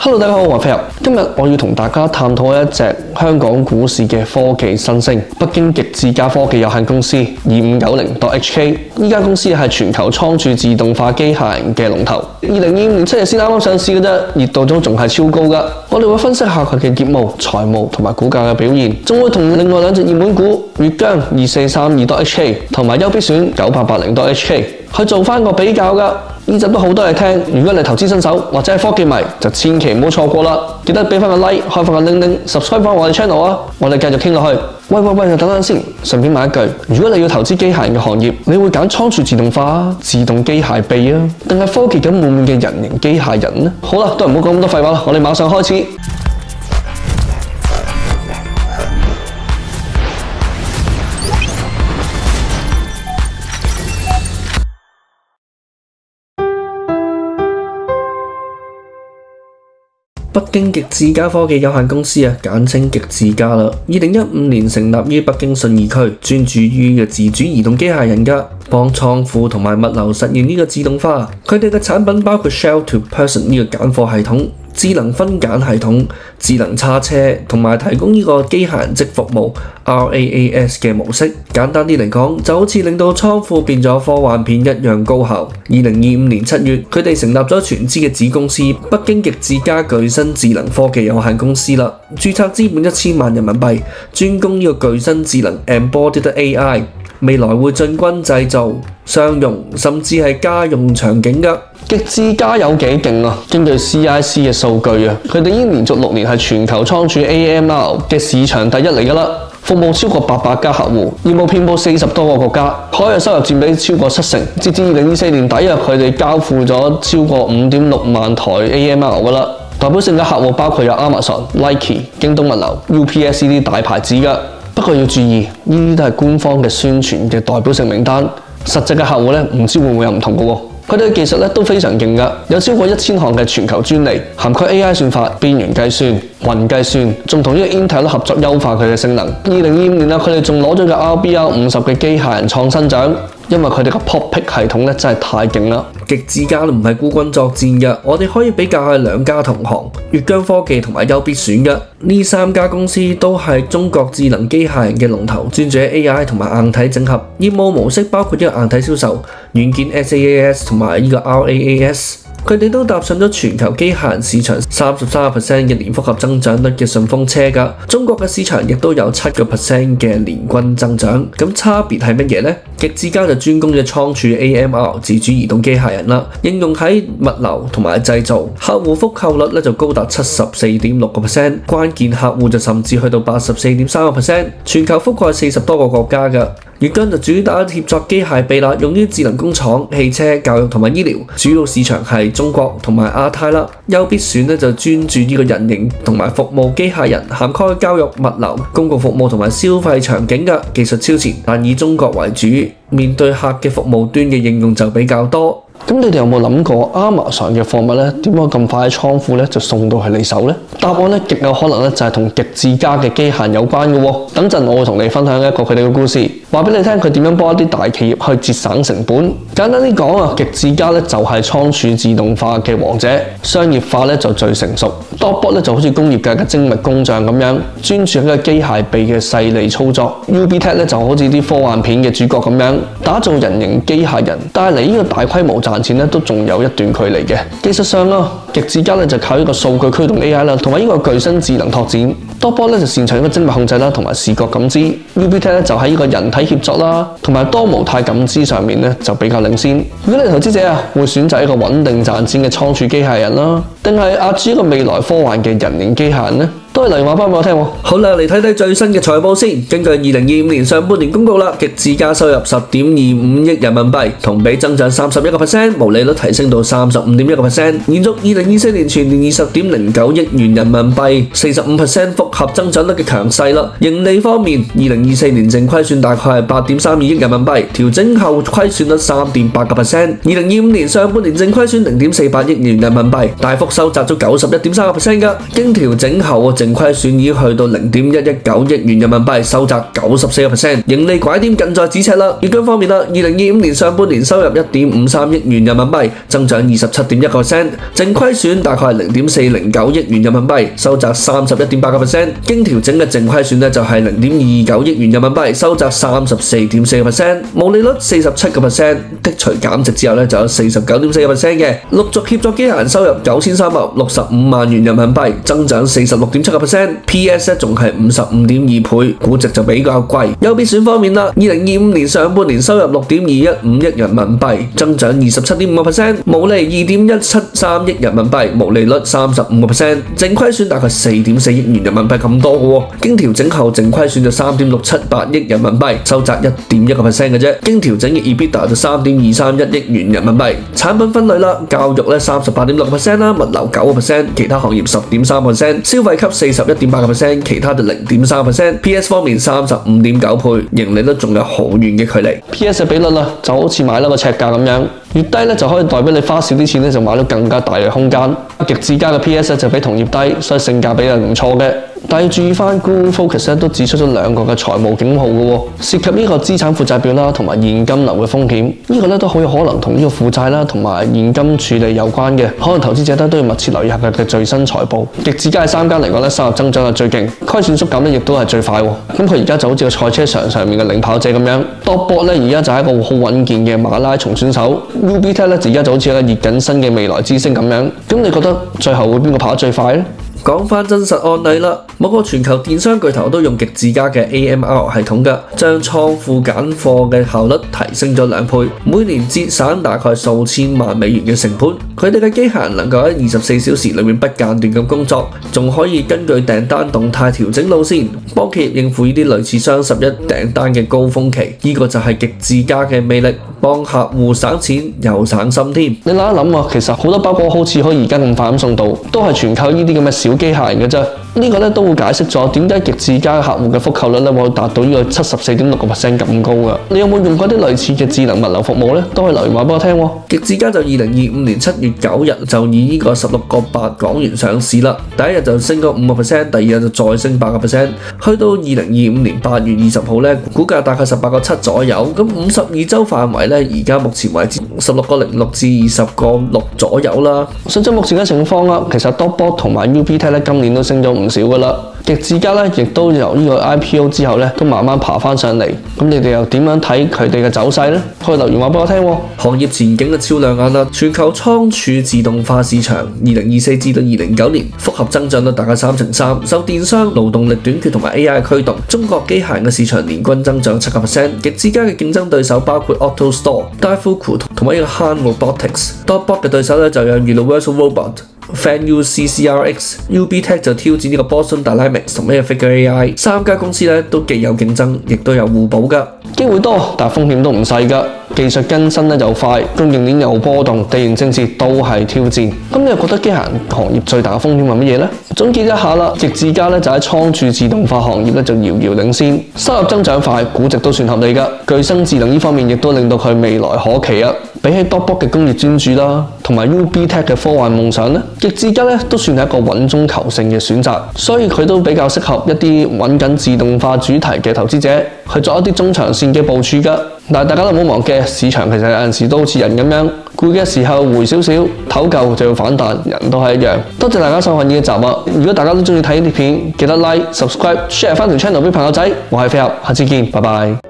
Hello， 大家好，我係飛俠。今日我要同大家探討一隻香港股市嘅科技新星——北京極智家科技有限公司2590.HK。呢間公司係全球倉儲自動化機械人嘅龍頭。2025年7月先啱啱上市嘅啫，熱度都仲係超高㗎。我哋會分析下佢嘅業務、財務同埋股價嘅表現，仲會同另外兩隻熱門股粵江2432.HK 同埋優必選9880.HK去做翻個比較㗎。呢集都好多嘢聽，如果你係投資新手或者係科技迷，就千祈唔好錯過啦！記得俾翻個 like， 開翻個鈴鈴 ，subscribe 翻我哋 channel 啊！我哋繼續傾落去。喂，等等先，順便問一句：如果你要投資機械人嘅行業，你會揀倉儲自動化、自動機械臂啊，定係科技感滿滿嘅人形機械人呢？好啦，都唔好講咁多廢話啦，我哋馬上開始。北京極智家科技有限公司簡稱極智家啦。2015年成立於北京順義區，專注於自主移動機械人㗎，幫倉庫同埋物流實現呢個自動化。佢哋嘅產品包括 Shell to Person 呢個揀貨系統、智能分揀系統、智能叉車，同埋提供呢個機械人即服務 RaaS 嘅模式。簡單啲嚟講，就好似令到倉庫變咗科幻片一樣高效。2025年7月，佢哋成立咗全資嘅子公司北京極智家具身智能科技有限公司啦。註冊資本1000萬人民幣，專攻呢個具身智能 Embodied AI。未來會進軍製造、商用甚至係家用場景㗎。極智家有幾勁啊？根據 CIC 嘅數據啊，佢哋已經連續6年係全球倉儲 AMR 嘅市場第一嚟㗎啦，服務超過800家客戶，業務遍佈40多個國家，海外收入佔比超過70%。截至2024年底啊，佢哋交付咗超過5.6萬台 AMR 㗎啦。代表性嘅客戶包括有 Amazon、Nike、京東物流、UPS 呢啲大牌子㗎。不過要注意，呢啲都係官方嘅宣傳嘅代表性名單，實際嘅客戶唔知會唔會有唔同嘅喎。佢哋嘅技術都非常勁㗎，有超過1000項嘅全球專利，涵蓋 AI 算法、邊緣計算、雲計算，仲同呢個 Intel 合作優化佢嘅性能。2025年佢哋仲攞咗個 RBR50嘅機械人創新獎。因為佢哋個 POP-Pick 系統真係太勁啦！極智家唔係孤軍作戰嘅，我哋可以比較下兩家同行粵江科技同埋優必選嘅。呢3家公司都係中國智能機械人嘅龍頭，專注喺 AI 同埋硬體整合。業務模式包括呢個硬體銷售、軟件 SaaS 同埋呢個 RaaS。佢哋都踏上咗全球機械人市場33% 嘅年複合增長率嘅順風車㗎。中國嘅市場亦都有7% 嘅年均增長。咁差別係乜嘢呢？極智家就專攻嘅倉儲 AMR 自主移動機械人啦，應用喺物流同埋製造，客戶覆蓋率就高達74.6%，關鍵客戶就甚至去到84.3%，全球覆蓋40多個國家㗎。粵江就主打協作機械臂啦，用於智能工廠、汽車、教育同埋醫療，主要市場係中國同埋亞太啦。優必選就專注呢個人形同埋服務機械人，涵蓋教育、物流、公共服務同埋消費場景嘅技術超前，但以中國為主，面對客嘅服務端嘅應用就比較多。咁你哋有冇諗過 Amazon 嘅貨物點解咁快喺倉庫就送到去你手呢？答案極有可能就係同極智家嘅機械有關嘅喎。等陣我會同你分享一個佢哋嘅故事，話俾你聽佢點樣幫一啲大企業去節省成本。簡單啲講極智家就係倉儲自動化嘅王者，商業化就最成熟。Dotbot 就好似工業界嘅精密工匠咁樣，專注喺個機械臂嘅細膩操作。UBTech 就好似啲科幻片嘅主角咁樣，打造人形機械人，但係離呢個大規模賺錢都仲有一段距離嘅。技術上極智家就靠呢個數據驅動 AI 啦，同埋呢個具身智能拓展。Dotbot 就擅長呢個精密控制啦，同埋視覺感知。UBTech 就喺呢個人體協作啦，同埋多模態感知上面就比較領先。如果你投資者會選擇一個穩定賺錢嘅倉儲機械人啦，定係壓住一個未來科幻嘅人形機械人呢？都係留言話翻俾我聽喎。好啦，嚟睇睇最新嘅財報先。根據2025年上半年公告啦，極智家收入10.25億人民幣，同比增長31%，毛利率提升到35.1%，延續2024年全年20.09億元人民幣45% 複合增長率嘅強勢啦。盈利方面，2024年淨虧損大概係8.32億人民幣，調整後虧損率3.8%。2025年上半年淨虧損0.48億元人民幣，大幅收窄咗91.3%㗎。經調整後淨虧損已經去到0.119億元人民幣，收窄94%，盈利拐點近在咫尺啦。月均方面啦，2025年上半年收入1.53億元人民幣，增長27.1%，淨虧損大概係0.409億元人民幣，收窄31.8%，經調整嘅淨虧損咧就係0.229億元人民幣，收窄34.4%，毛利率47%，剔除減值之後咧就有49.4%嘅。陸續協作機械人收入9365萬元人民幣，增長46.7%，PS 仲係55.2倍，估值就比較貴。優必選方面啦，2025年上半年收入6.215億人民幣，增長27.5%，毛利2.173億人民幣，毛利率35%，淨虧損大概4.4億元人民幣咁多嘅喎。經調整後淨虧損就3.678億人民幣，收窄1.1%嘅啫。經調整嘅 EBITDA 就3.231億元人民幣。產品分類啦，教育咧38.6%啦，物流9%，其他行業10.3%，消費級41.8%，其他就0.3%。PS 方面35.9倍，盈利率仲有好遠嘅距離。PS 嘅比率啦，就好似買咗個尺價咁樣，越低咧就可以代表你花少啲錢咧就買到更加大嘅空間。極致家嘅 PS 就比同業低，所以性價比係唔錯嘅。但係要注意翻 Google Focus 都指出咗兩個嘅財務警號嘅喎，涉及呢個資產負債表啦同埋現金流嘅風險。呢個咧都好有可能同呢個負債啦同埋現金處理有關嘅，可能投資者都要密切留意下佢嘅最新財報。極致家係3間嚟講咧，收入增長係最勁，虧損縮減咧亦都係最快喎。咁佢而家就好似個賽車場上面嘅領跑者咁樣。DotBot 咧而家就係一個好穩健嘅馬拉松選手 ，UBTech 咧而家就好似一個熱緊身嘅未來之星咁樣。咁你覺得最後會邊個跑得最快呢？講返真實案例啦，某個全球電商巨頭都用極致家嘅 AMR 系統㗎，將倉庫揀貨嘅效率提升咗2倍，每年節省大概數千萬美元嘅成本。佢哋嘅機械人能夠喺24小時裏面不間斷咁工作，仲可以根據訂單動態調整路線，幫企業應付呢啲類似雙11訂單嘅高峰期。呢個就係極致家嘅魅力，幫客戶省錢又省心添。你諗一諗啊，其實好多包裹好似可以而家咁快咁送到，都係全靠呢啲咁嘅小機械人嘅啫。呢個咧都會解釋咗點解極致家客戶嘅複購率咧會達到呢個74.6% 咁高㗎。你有冇用過啲類似嘅智能物流服務呢？都可以留言話俾我聽喎。極致家就2025年7月9日就以呢個16.8港元上市啦，第一日就升咗5%，第二日就再升8%，去到2025年8月20號咧，股價大概18.7左右。咁52週範圍咧，而家目前為止16.06至20.6左右啦。實際目前嘅情況啦，其實 DotBot 同埋 UBTech 咧今年都升咗唔少噶啦。極致家咧亦都由呢個 IPO 之後咧都慢慢爬翻上嚟。咁你哋又點樣睇佢哋嘅走勢呢？可以留言話俾我聽喎。行業前景超亮眼啦！全球倉儲自動化市場2024至到2029年複合增長率大概3.3%，受電商、勞動力短缺同埋 AI 驅動。中國機械人嘅市場年均增長7%。極致家嘅競爭對手包括 AutoStore、Daifuku 同埋呢個 Han Robotics。DotBot 嘅對手咧就有 Universal Robot、FanU CCRX、UBTech 就挑戰呢個 Boston Dynamics 同埋 Figure AI。3家公司咧都既有競爭，亦都有互補㗎。機會多，但風險都唔細㗎。技術更新咧就快，供應鏈又波動，地緣政治都係挑戰。咁你又覺得機械人行業最大嘅風險係乜嘢呢？總結一下啦，極致家咧就喺倉儲自動化行業咧就遙遙領先，收入增長快，估值都算合理㗎。具生智能呢方面亦都令到佢未來可期啊！比起 DotBot 嘅工業專注啦，同埋 UBTech 嘅科幻夢想咧，極致家咧都算係一個穩中求勝嘅選擇，所以佢都比較適合一啲揾緊自動化主題嘅投資者去做一啲中長線嘅部署㗎。但係大家都唔好忘記，市場其實有陣時都好似人咁樣，攰嘅時候回少少，唞夠就要反彈，人都係一樣。多謝大家收看呢一集啊！如果大家都中意睇呢啲片，記得 like、subscribe、share 翻條 channel 俾朋友仔。我係飛俠，下次見，拜拜。